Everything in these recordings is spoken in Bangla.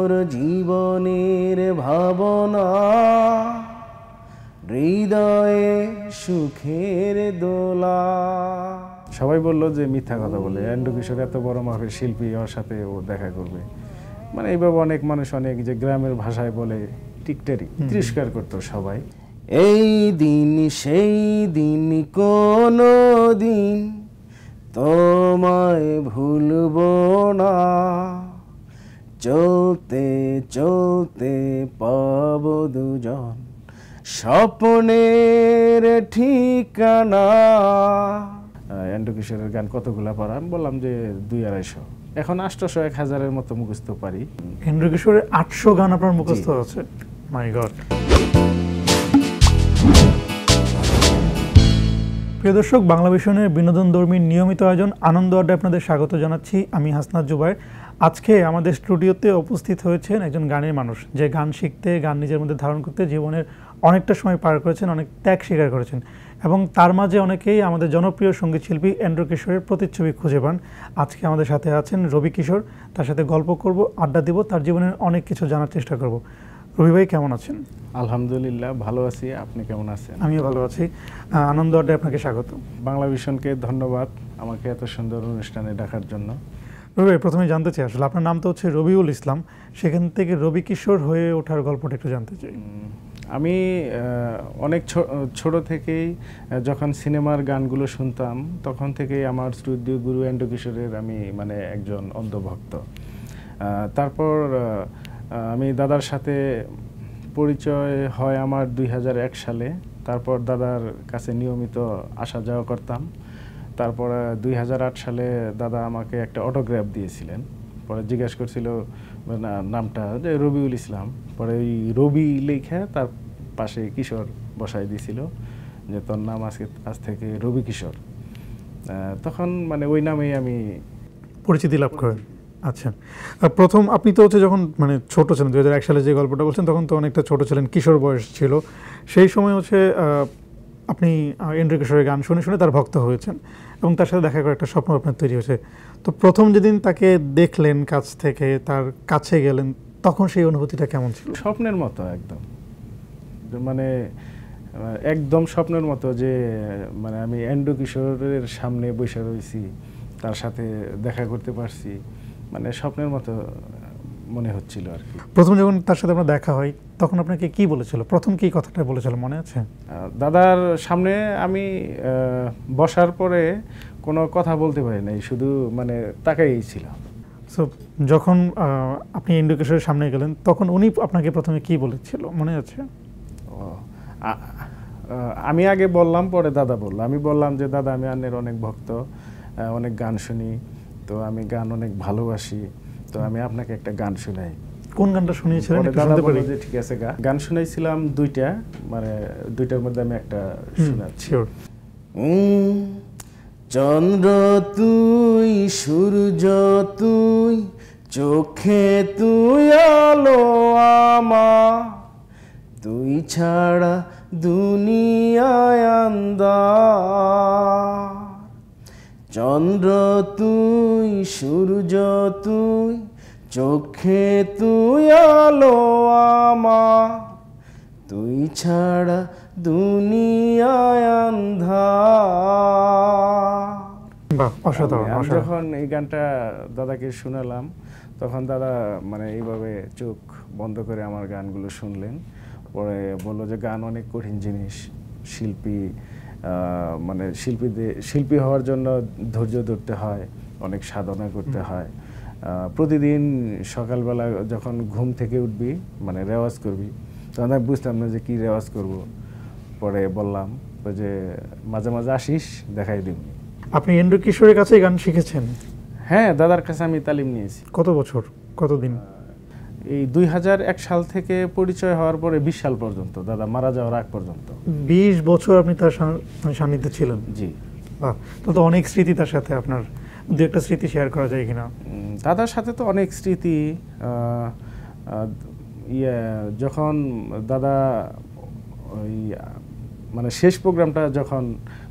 তোর জীবনের ভাবনা, হৃদয়ে সুখের দোলা। সবাই বলল যে মিথ্যা কথা বলে, এন্ড্রু কিশোর এত বড় মাপের শিল্পী, ওর সাথে ও দেখা করবে। মানে এইভাবে অনেক মানুষ অনেক যে গ্রামের ভাষায় বলে টিকটারি তিরস্কার করতো সবাই। এই দিন সেই দিন কোনো দিন তোমায় ভুলবো না, চলতে চলতে পাবো দুজন স্বপ্নের ঠিকানা। এন্ড্রু কিশোরের গান কতগুলা পারা? আমি বললাম যে 200-250, এখন 800-1000-এর মতো মুখস্থ পারি। এন্ড্রু কিশোরের 800 গান আপনার মুখস্থ আছে? মাই গড। প্রিয় দর্শক, বাংলা ভিশনের বিনোদনধর্মী নিয়মিত আয়োজন আনন্দ আড্ডায় আপনাদের স্বাগত জানাচ্ছি। আমি হাসনাত জুবায়ের। আজকে আমাদের স্টুডিওতে উপস্থিত হয়েছেন একজন গানের মানুষ, যে গান শিখতে, গান নিজের মধ্যে ধারণ করতে জীবনের অনেকটা সময় পার করেছেন, অনেক ত্যাগ স্বীকার করেছেন, এবং তার মাঝে অনেকেই আমাদের জনপ্রিয় সঙ্গীত শিল্পী এন্ড্রু কিশোরের প্রতিচ্ছবি খুঁজে পান। আজকে আমাদের সাথে আছেন রবি কিশোর। তার সাথে গল্প করব, আড্ডা দিব, তার জীবনের অনেক কিছু জানার চেষ্টা করব। রবি ভাই, কেমন আছেন? আলহামদুলিল্লাহ, ভালো আছি। আপনি কেমন আছেন? আমিও ভালো আছি। আনন্দ আড্ডায় আপনাকে স্বাগত। বাংলা ভিশনকে ধন্যবাদ আমাকে এত সুন্দর অনুষ্ঠানে ডাকার জন্য। রবি ভাই, প্রথমে জানতে চাই, আসলে আপনার নাম তো হচ্ছে রবিউল ইসলাম, সেখান থেকে রবি কিশোর হয়ে ওঠার গল্পটা একটু জানতে চাই। আমি অনেক ছোট থেকেই যখন সিনেমার গানগুলো শুনতাম, তখন থেকেই আমার শ্রদ্ধেয় গুরু এন্ড্রু কিশোরের আমি মানে একজন অন্ধভক্ত। তারপর আমি দাদার সাথে পরিচয় হয় আমার 2001 সালে। তারপর দাদার কাছে নিয়মিত আসা যাওয়া করতাম। তারপর 2008 সালে দাদা আমাকে একটা অটোগ্রাফ দিয়েছিলেন। পরে জিজ্ঞেস করছিল নামটা, যে রবিউল ইসলাম। পরে ওই রবি লেখা তার পাশে কিশোর বসাই দিয়েছিল, যে তোর নাম আজ থেকে রবি কিশোর। তখন মানে ওই নামেই আমি পরিচিতি লাভ করেন। আচ্ছা, প্রথম আপনি তো হচ্ছে যখন মানে ছোট ছিলেন, 2001 সালে যে গল্পটা বলছেন, তখন তো অনেকটা ছোট ছিলেন, কিশোর বয়স ছিল। সেই সময় হচ্ছে আপনি এন্ড্রু কিশোরের গান শুনে শুনে তার ভক্ত হয়েছেন, এবং তার সাথে দেখা করার একটা স্বপ্ন আপনার তৈরি হয়েছে। তো প্রথম যেদিন তাকে দেখলেন কাছ থেকে, তার কাছে গেলেন, তখন সেই অনুভূতিটা কেমন ছিল? স্বপ্নের মতো, একদম মানে একদম স্বপ্নের মতো, যে মানে আমি এন্ড্রু কিশোরের সামনে বসে রয়েছি, তার সাথে দেখা করতে পারছি, মানে স্বপ্নের মতো মনে হচ্ছিল আর কি। প্রথম যখন তার সাথে আপনার দেখা হয়, তখন আপনাকে কি বলেছিল? প্রথম কি কথাটা বলেছিল মনে আছে? দাদার সামনে আমি বসার পরে কোনো কথা বলতে পারি নাই, শুধু মানে তাকাই ছিল। সো যখন আপনি এন্ড্রু কিশোরের সামনে গেলেন, তখন উনি আপনাকে প্রথমে কি বলেছিল মনে আছে? আমি আগে বললাম, পরে দাদা বলল। আমি বললাম যে দাদা, আমি আন্নের অনেক ভক্ত, অনেক গান শুনি, তো আমি গান অনেক ভালোবাসি, তো আমি আপনাকে একটা গান শুনাই। কোন গানটা শুনিয়েছিলেন? দাদা বলল যে ঠিক আছে, গান শুনাইছিলাম 2টা, মানে 2টার মধ্যে আমি একটা শোনাচ্ছি। চন্দ্র তুই, সূর্য তুই, চোখে তুই আলো আমার, তুই ছাড়া দুনিয়ায় আন্ধার। চন্দ্র তুই, সূর্য তুই, চোখে তুই আলো আমার, তুই ছাড়া দুনিয়ায় আন্ধার। বাহ, অসাধারণ। যখন এই গানটা দাদাকে শোনালাম, তখন দাদা মানে এইভাবে চোখ বন্ধ করে আমার গানগুলো শুনলেন। পরে বললো যে গান অনেক কঠিন জিনিস, শিল্পী মানে শিল্পী হওয়ার জন্য ধৈর্য ধরতে হয়, অনেক সাধনা করতে হয়। প্রতিদিন সকালবেলা যখন ঘুম থেকে উঠবি, মানে রেওয়াজ করবি, তখন আমি বুঝতাম না যে কি রেওয়াজ করব। পরে বললাম যে মাঝে মাঝে আসিস, দেখাই দিবি। আপনি এন্ড্রু কিশোরের কাছে গান শিখেছেন? হ্যাঁ, দাদার কাছে আমি তালিম নিয়েছি। কত বছর, কতদিন? এই 2001 সাল থেকে পরিচয় হওয়ার পরে 20 সাল পর্যন্ত, দাদা মারা যাওয়ার আগ পর্যন্ত। 20 বছর আপনি তার সান্নিধ্যে ছিলেন? জি। বাহ, তো অনেক স্মৃতি তার সাথে। আপনার দু একটা স্মৃতি শেয়ার করা যায় কিনা? দাদার সাথে তো অনেক স্মৃতি। যখন দাদা ওই মানে শেষ প্রোগ্রামটা যখন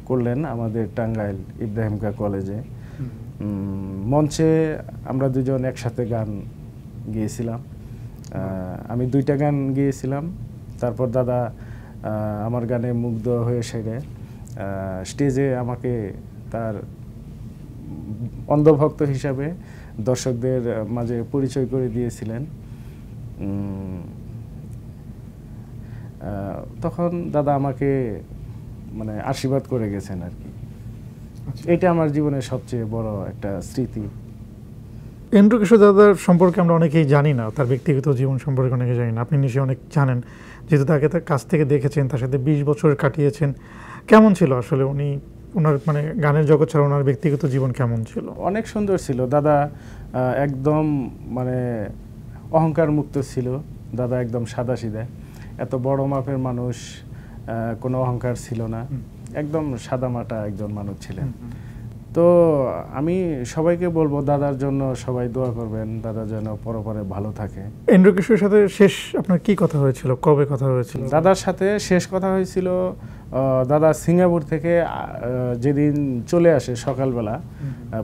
করলেন আমাদের টাঙ্গাইল ইব্রাহিম কা কলেজে, মঞ্চে আমরা দুজন একসাথে গান গিয়েছিলাম। আমি 2টা গান গেয়েছিলাম। তারপর দাদা আমার গানে মুগ্ধ হয়ে সেরে স্টেজে আমাকে তার অন্ধভক্ত হিসাবে দর্শকদের মাঝে পরিচয় করে দিয়েছিলেন। তখন দাদা আমাকে মানে আশীর্বাদ করে গেছেন আর কি। এটা আমার জীবনের সবচেয়ে বড় একটা স্মৃতি। এন্ড্রু কিশোর দাদার সম্পর্কে আমরা অনেকেই জানি না, তার ব্যক্তিগত জীবন সম্পর্কে অনেকে জানি না। আপনি নিশ্চয়ই অনেক জানেন, যেহেতু তাকে তার কাছ থেকে দেখেছেন, তার সাথে 20 বছর কাটিয়েছেন। কেমন ছিল আসলে উনি, ওনার মানে গানের জগৎ ছাড়া ওনার ব্যক্তিগত জীবন কেমন ছিল? অনেক সুন্দর ছিল দাদা, একদম মানে অহংকার মুক্ত ছিল দাদা, একদম সাদাসিধা। এত বড় মাপের মানুষ, কোনো অহংকার ছিল না, একদম সাদামাটা একজন মানুষ ছিলেন। তো আমি সবাইকে বলবো দাদার জন্য সবাই দোয়া করবেন, দাদা যেন পরপরে ভালো থাকে। এন্ড্রু কিশোরের সাথে শেষ আপনার কি কথা হয়েছিল, কবে কথা হয়েছিল? দাদার সাথে শেষ কথা হয়েছিল দাদা সিঙ্গাপুর থেকে যেদিন চলে আসে সকালবেলা,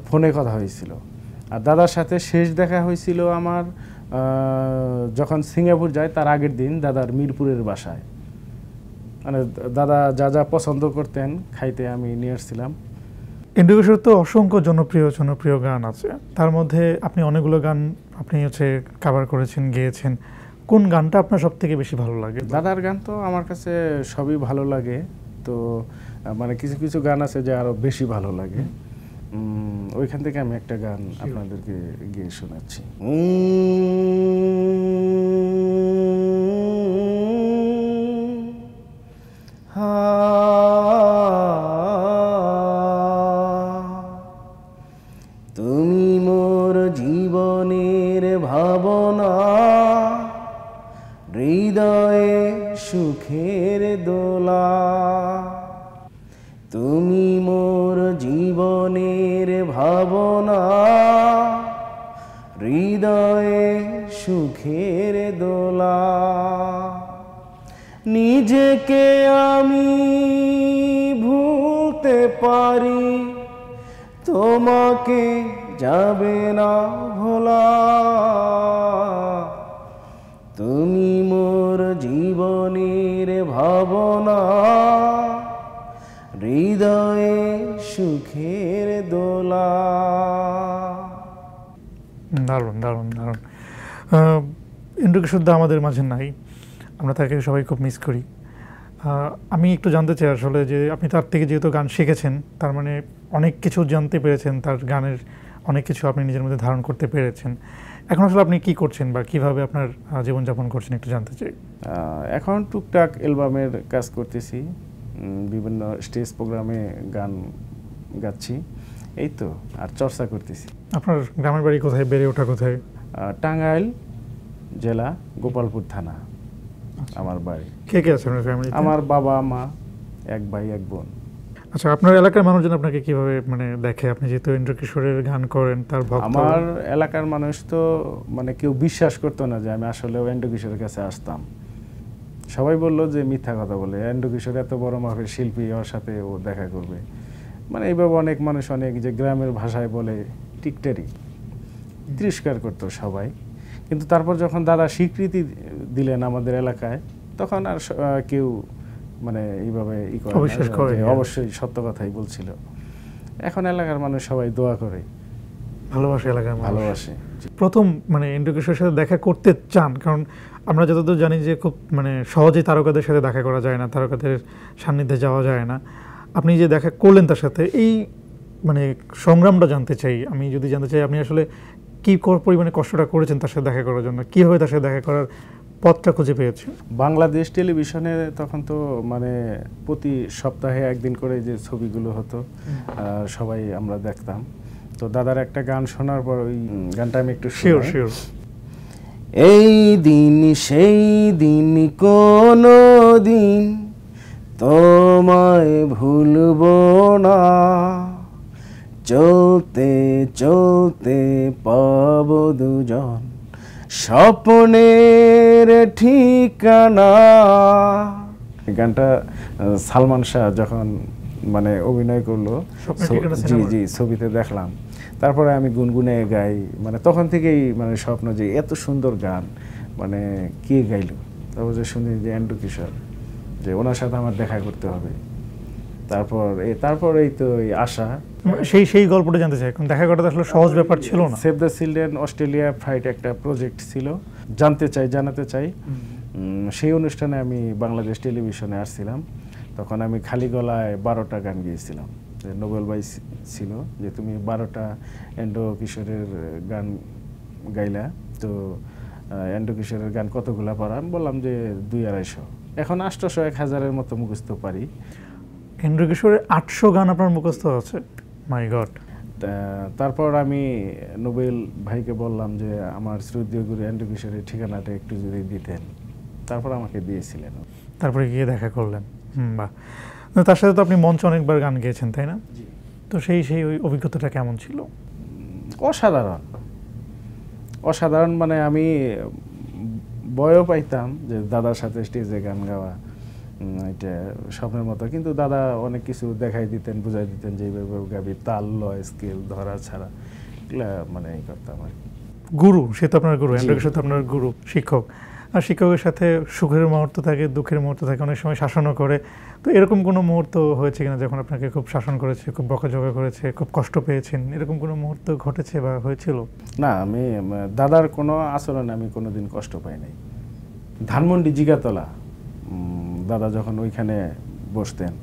ফোনে কথা হয়েছিল। আর দাদার সাথে শেষ দেখা হয়েছিল আমার যখন সিঙ্গাপুর যায় তার আগের দিন দাদার মিরপুরের বাসায়। মানে দাদা যা যা পছন্দ করতেন খাইতে আমি নিয়ে আসছিলাম। এন্ড্রু কিশোর তো অসংখ্য জনপ্রিয় গান আছে, তার মধ্যে আপনি অনেকগুলো গান আপনি কভার করেছেন, গেয়েছেন। কোন গানটা আপনার সব থেকে বেশি ভালো লাগে? দাদার গান তো আমার কাছে সবই ভালো লাগে, তো মানে কিছু কিছু গান আছে যে আরো বেশি ভালো লাগে। ওইখান থেকে আমি একটা গান আপনাদেরকে গিয়ে শোনাচ্ছি। তুমি মোর জীবনের ভাবনা, হৃদয়ে সুখের দোলা। তুমি মোর জীবনের ভাবনা, হৃদয়ে সুখের দোলা। নিজেকে আমি ভুলতে পারি, তোমাকে যাবে না ভোলা। তুমি মোর জীবনের ভাবনা, হৃদয়ে সুখের দোলা। দারুণ দারুণ দারুণ। এন্ড্রু কিশোর দা আমাদের মাঝে নাই, আমরা তাকে সবাই খুব মিস করি। আমি একটু জানতে চাই আসলে যে আপনি তার থেকে যেহেতু গান শিখেছেন, তার মানে অনেক কিছু জানতে পেরেছেন, তার গানের অনেক কিছু আপনি নিজের মধ্যে ধারণ করতে পেরেছেন। এখন আসলে আপনি কি করছেন বা কিভাবে আপনার জীবনযাপন করছেন একটু জানতে চাই। এখন টুকটাক অ্যালবামের কাজ করতেছি, বিভিন্ন স্টেজ প্রোগ্রামে গান গাচ্ছি, এই তো, আর চর্চা করতেছি। আপনার গ্রামের বাড়ি কোথায়, বেড়ে ওঠা কোথায়? টাঙ্গাইল জেলা, গোপালপুর থানা আমার বাড়ি। কে কে আছে আপনার ফ্যামিলিতে? আমার বাবা মা, এক ভাই এক বোন। আচ্ছা, আপনার এলাকার মানুষজন আপনাকে কিভাবে মানে দেখে? আপনি যেহেতু এন্ড্রু কিশোরের গান করেন, তার ভক্ত। আমার এলাকার মানুষ তো মানে কেউ বিশ্বাস করতো না যে আমি আসলে এন্ড্রু কিশোরের কাছে আসতাম। সবাই বললো যে মিথ্যা কথা বলে, এন্ড্রু কিশোর এত বড় মাপের শিল্পী, ওর সাথে ও দেখা করবে। মানে এইভাবে অনেক মানুষ অনেক যে গ্রামের ভাষায় বলে টিকটারি তিরস্কার করতো সবাই। কিন্তু তারপর যখন দাদা স্বীকৃতি দিলেন আমাদের এলাকায়, তখন আর কেউ মানে এইভাবে অবিশ্বাস করে, অবশ্যই সত্য কথাই বলছিল। এখন এলাকার মানুষ সবাই দোয়া করে, ভালোবাসে, এলাকার ভালোবাসে। প্রথম মানে এন্ড্রু কিশোরের সাথে দেখা করতে চান, কারণ আমরা যতদূর জানি যে খুব মানে সহজে তারকাদের সাথে দেখা করা যায় না, তারকাদের সান্নিধ্যে যাওয়া যায় না। আপনি যে দেখা করলেন তার সাথে, এই মানে সংগ্রামটা জানতে চাই। আমি যদি জানতে চাই আপনি আসলে কী পরিমাণে কষ্টটা করেছেন তার সাথে দেখা করার জন্য, কীভাবে তার সাথে দেখা করার পথটা খুঁজে পেয়েছেন? বাংলাদেশ টেলিভিশনে তখন তো মানে প্রতি সপ্তাহে একদিন করে যে ছবিগুলো হতো, সবাই আমরা দেখতাম। তো দাদার একটা গান শোনার পর ওই গানটা আমি একটু শিওর। এই দিন সেই দিন, কোনো দিন তোমায় ভুলবো না, চলতে চলতে পাবো দুজন স্বপ্নের ঠিকানা। গানটা সালমান শাহ যখন মানে অভিনয় করলো, জি ছবিতে দেখলাম, তারপরে আমি গুনগুনে গাই। মানে তখন থেকেই মানে স্বপ্ন যে এত সুন্দর গান মানে কে গাইলো, তারপর যে শুনি যে এন্ড্রু কিশোর, যে ওনার সাথে আমার দেখা করতে হবে। তারপর এই তো এই আশা, সেই গল্পটা জানতে চাই, এখন দেখা করাটা আসলে সহজ ব্যাপার ছিল না। Save the children Australia flight একটা প্রজেক্ট ছিল, জানাতে চাই। সেই অনুষ্ঠানে আমি বাংলাদেশ টেলিভিশনে আসছিলাম, তখন আমি খালি গলায় 12টা গান গিয়েছিলাম। নোবেল ভাই ছিল যে তুমি 12টা এন্ড্রু কিশোরের গান গাইলা, তো এন্ড্রু কিশোরের গান কতগুলা পারা? আমি বললাম যে 200-250। এখন 800-1000-এর মতো মুখস্থ পারি। এন্ড্রু কিশোরের 800 গান আপনার মুখস্থ আছে? মাই গড। তারপর আমি নোবেল ভাইকে বললাম যে আমার শ্রদ্ধেয় গুরু এন্ড্রু কিশোরের ঠিকানাটা একটু যদি দিতেন, তারপর আমাকে দিয়েছিলেন। তারপরে গিয়ে দেখা করলেন। বাহ। তার সাথে তো আপনি মঞ্চে অনেকবার গান গেয়েছেন, তাই না? তো সেই ওই অভিজ্ঞতাটা কেমন ছিল? অসাধারণ। মানে আমি ভয়ও পাইতাম যে দাদার সাথে স্টেজে গান গাওয়া এটা স্বপ্নের মতো, কিন্তু দাদা অনেক কিছু দেখাই দিতেন, বুঝাই দিতেন যে এইভাবে গাবি, তাল লয় স্কেল ধরা ছাড়া, এগুলা মানে এই করতাম আর কি। গুরু, সে তো আপনার গুরু, এন্ড্রু কিশোর তো আপনার গুরু, শিক্ষক। আর শিক্ষকের সাথে সুখের মুহূর্ত থাকে, দুঃখের মুহূর্ত থাকে, অনেক সময় শাসনও করে। তো এরকম কোনো মুহূর্ত হয়েছে কিনা যখন আপনাকে খুব শাসন করেছে, খুব বকাঝকা করেছে, খুব কষ্ট পেয়েছেন, এরকম কোনো মুহূর্ত ঘটেছে বা হয়েছিল? না, আমি দাদার কোনো আচরণে আমি কোনোদিন কষ্ট পাই নাই। ধানমন্ডি জিগাতলা দাদা যখন ওইখানে বসতেন,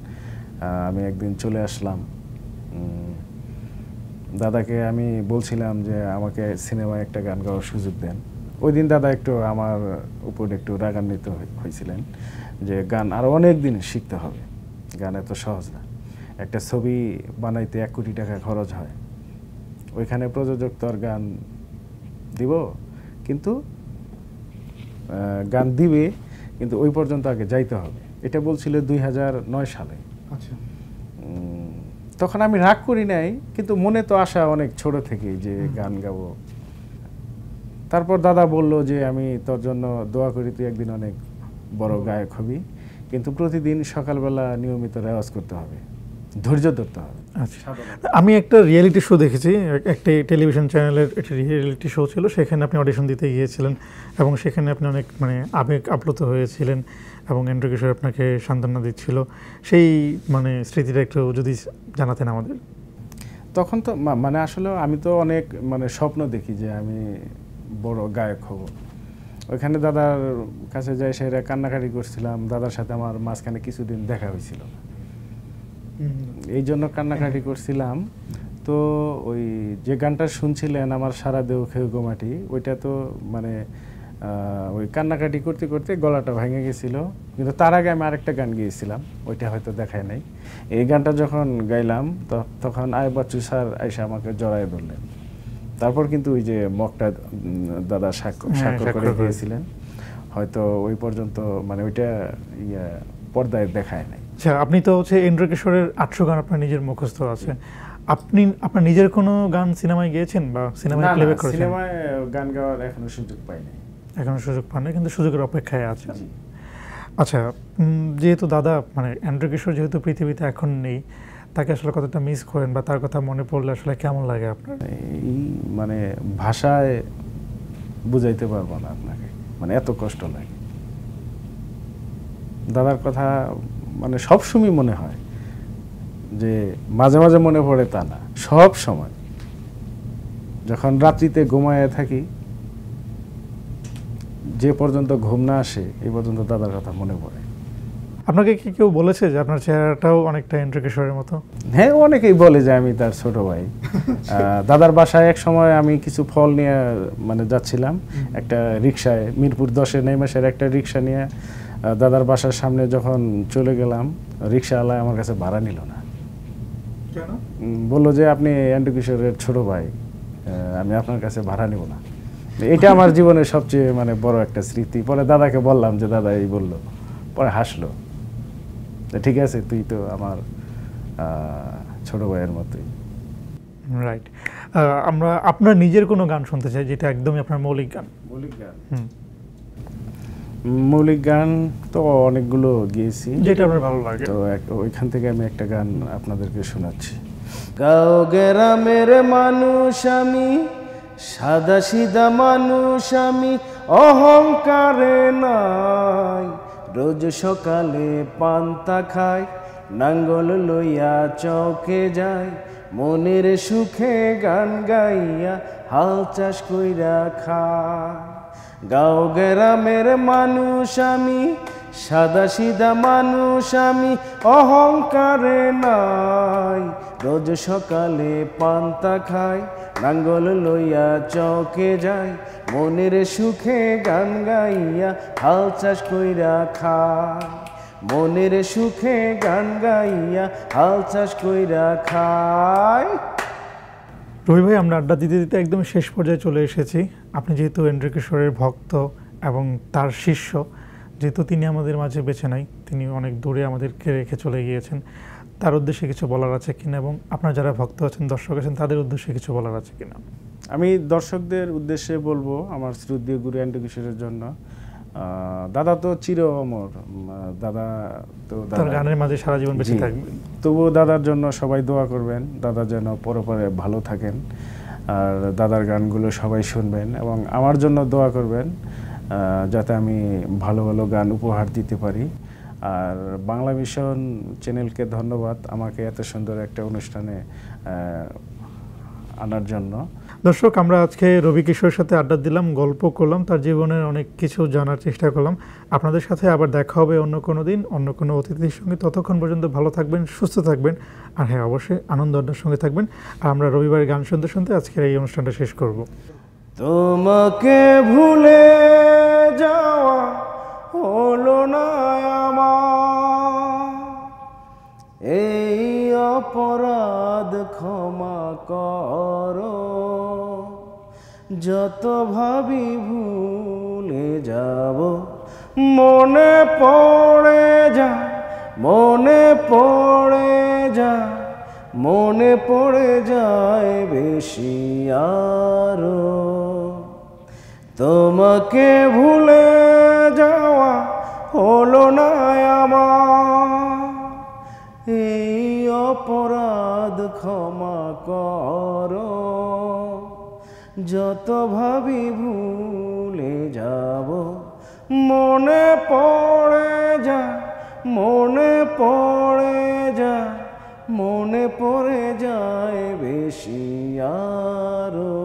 আমি একদিন চলে আসলাম, দাদাকে আমি বলছিলাম যে আমাকে সিনেমায় একটা গান গাওয়ার সুযোগ দেন। ওই দিন দাদা একটু আমার উপর একটু রাগান্বিত হয়েছিলেন যে গান আরও অনেক দিন শিখতে হবে, গান এত সহজ না, একটা ছবি বানাইতে 1 কোটি টাকা খরচ হয়, ওইখানে প্রযোজক তো আর গান দিব, কিন্তু গান দিবে, কিন্তু ওই পর্যন্ত আগে যাইতে হবে। এটা বলছিল 2009 সালে। আচ্ছা। তখন আমি রাগ করি নাই, কিন্তু মনে তো আশা অনেক ছোট থেকেই যে গান গাবো। তারপর দাদা বলল যে আমি তোর জন্য দোয়া করি, তুই একদিন অনেক বড় গায়ক হবি, কিন্তু প্রতিদিন সকালবেলা নিয়মিত রেওয়াজ করতে হবে, ধৈর্য ধরতে হবে। আচ্ছা, আমি একটা রিয়েলিটি শো দেখেছি, একটি টেলিভিশন চ্যানেলের একটি রিয়েলিটি শো ছিল, সেখানে আপনি অডিশন দিতে গিয়েছিলেন এবং সেখানে আপনি অনেক মানে আবেগ আপ্লুত হয়েছিলেন এবং এন্ড্রু কিশোর আপনাকে সান্ত্বনা দিচ্ছিল। সেই মানে স্মৃতিটা একটু যদি জানাতেন আমাদের। তখন তো মানে আসলে আমি তো অনেক মানে স্বপ্ন দেখি যে আমি বড় গায়ক হব। ওইখানে দাদার কাছে যাই, সেটা কান্নাকাটি করছিলাম, দাদার সাথে আমার মাঝখানে কিছুদিন দেখা হয়েছিল, এই জন্য কান্নাকাটি করছিলাম। তো ওই যে গানটা শুনছিলেন আমার সারা দেহ খেয়ে গোমাটি, ওইটা তো মানে ওই কান্নাকাটি করতে করতে গলাটা ভেঙে গেছিল, কিন্তু তার আগে আমি আরেকটা গান গিয়েছিলাম, ওইটা হয়তো দেখায় নাই। এই গানটা যখন গাইলাম তখন আয় বাচ্চু স্যার এসে আমাকে জড়ায় ধরলেন। তারপর কিন্তু ওই যে মকটা দাদা স্বাক্ষর করে দিয়েছিলেন, হয়তো ওই পর্যন্ত মানে ওইটা পর্দায় দেখায় নাই। আচ্ছা, আপনি তো হচ্ছে এন্ড্রু কিশোরের 800 গান আপনার নিজের মুখস্থ আছে, আপনি আপনার নিজের কোনো গান সিনেমায় গিয়েছেন বা সিনেমায় প্লেব্যাক করেছেন? সিনেমায় গান গাওয়ার এখনো সুযোগ পাইনি। এখনো সুযোগ পান না, কিন্তু সুযোগের অপেক্ষায় আছে। আচ্ছা, যেহেতু দাদা মানে এন্ড্রু কিশোর যেহেতু পৃথিবীতে এখন নেই, তাকে আসলে কতটা মিস করেন বা তার কথা মনে পড়লে আসলে কেমন লাগে আপনার? এই মানে ভাষায় বুঝাইতে পারবো না আপনাকে, মানে এত কষ্ট লাগে। দাদার কথা মানে সবসময় মনে হয়, যে মাঝে মাঝে মনে পড়ে তা না, সব সময়। যখন রাত্রিতে ঘুমায় থাকি, যে পর্যন্ত ঘুম না আসে এই পর্যন্ত দাদার কথা মনে পড়ে। আপনাকে কি কেউ বলেছে যে আপনার চেহারাটাও অনেকটা এন্ড্রু কিশোরের মতো? হ্যাঁ, অনেকেই বলে যে আমি তার ছোট ভাই। দাদার বাসায় এক সময় আমি কিছু ফল নিয়ে মানে যাচ্ছিলাম, একটা রিক্সায়, মিরপুর 10-এ নেমেসের একটা রিক্সা নিয়ে দাদার বাসার সামনে যখন চলে গেলাম, রিক্সাওয়ালা আমার কাছে ভাড়া নিল না। কেন? বললো যে আপনি এন্ড্রু কিশোরের ছোট ভাই, আমি আপনার কাছে ভাড়া নিব না। এটা আমার জীবনের সবচেয়ে মানে বড় একটা স্মৃতি। পরে দাদাকে বললাম যে দাদা এই বললো, পরে হাসলো, ঠিক আছে তুই তো আমার ছোট ভাইয়ের মতোই। রাইট। আমরা আপনার নিজের কোনো গান শুনতে চাই যেটা একদমই আপনার মৌলিক গান। মৌলিক গান তো অনেকগুলো গিয়েছি, যেটা আপনার ভালো লাগে। তো ওইখান থেকে আমি একটা গান আপনাদেরকে শোনাচ্ছি। গাঁও গ্রামের মানুষ আমি, সাদা সিধা মানুষ আমি, অহংকারে নাই। রোজ সকালে পান্তা খায়, নাঙ্গল লইয়া চকে যায়, মনের সুখে গান গাইয়া হাল চাষ কইরা খায়। গাঁও গ্রামের মানুষ আমি, সাদা সিধা মানুষ আমি, অহংকারে নাই। রোজ সকালে পান্তা খায়, নাঙ্গল লইয়া চকে যায়, মনের সুখে গান গাইয়া হাল চাষ কইরা খায়। মনের সুখে গান গাইয়া হাল চাষ কইরা খায়। রবি ভাই, আমরা আড্ডা দিতে দিতে একদম শেষ পর্যায়ে চলে এসেছি। আপনি যেহেতু এন্ড্রু কিশোরের ভক্ত এবং তার শিষ্য, যেহেতু তিনি আমাদের মাঝে বেঁচে নাই, তিনি অনেক দূরে আমাদেরকে রেখে চলে গিয়েছেন, তার উদ্দেশ্যে কিছু বলার আছে কিনা, এবং আপনার যারা ভক্ত আছেন, দর্শক আছেন, তাদের উদ্দেশ্যে কিছু বলার আছে কিনা? আমি দর্শকদের উদ্দেশ্যে বলবো, আমার শ্রদ্ধেয় গুরু এন্ড্রু কিশোরের জন্য, দাদা তো চির অমর, দাদা তো তার গানের মাঝে সারা জীবন বেঁচে থাকবে। তবুও দাদার জন্য সবাই দোয়া করবেন, দাদা যেন পরপরে ভালো থাকেন, আর দাদার গানগুলো সবাই শুনবেন, এবং আমার জন্য দোয়া করবেন যাতে আমি ভালো ভালো গান উপহার দিতে পারি। আর বাংলা মিশন চ্যানেলকে ধন্যবাদ আমাকে এত সুন্দর একটা অনুষ্ঠানে আনার জন্য। দর্শক, আমরা আজকে রবি কিশোরের সাথে আড্ডা দিলাম, গল্প করলাম, তার জীবনের অনেক কিছু জানার চেষ্টা করলাম। আপনাদের সাথে আবার দেখা হবে অন্য কোনো দিন, অন্য কোনো অতিথির সঙ্গে। ততক্ষণ পর্যন্ত ভালো থাকবেন, সুস্থ থাকবেন, আর হ্যাঁ, অবশ্যই আনন্দ আড্ডার সঙ্গে থাকবেন। আর আমরা রবিবারের গান শুনতে শুনতে আজকের এই অনুষ্ঠানটা শেষ করব। তোমাকে ভুলে যাওয়া হলো না আমার, এই অপরাধ ক্ষমা করো। যত ভাবি ভুলে যাব, মনে পড়ে যায়, মনে পড়ে যায়, মনে পড়ে যায় বেশি আরো। তোমাকে ভুলে যাওয়া হলো না আমার, এই অপরাধ ক্ষমা করো। যত ভাবি ভুলে যাব, মনে পড়ে যায়, মনে পড়ে যায়, মনে পড়ে যায় বেশি আরো।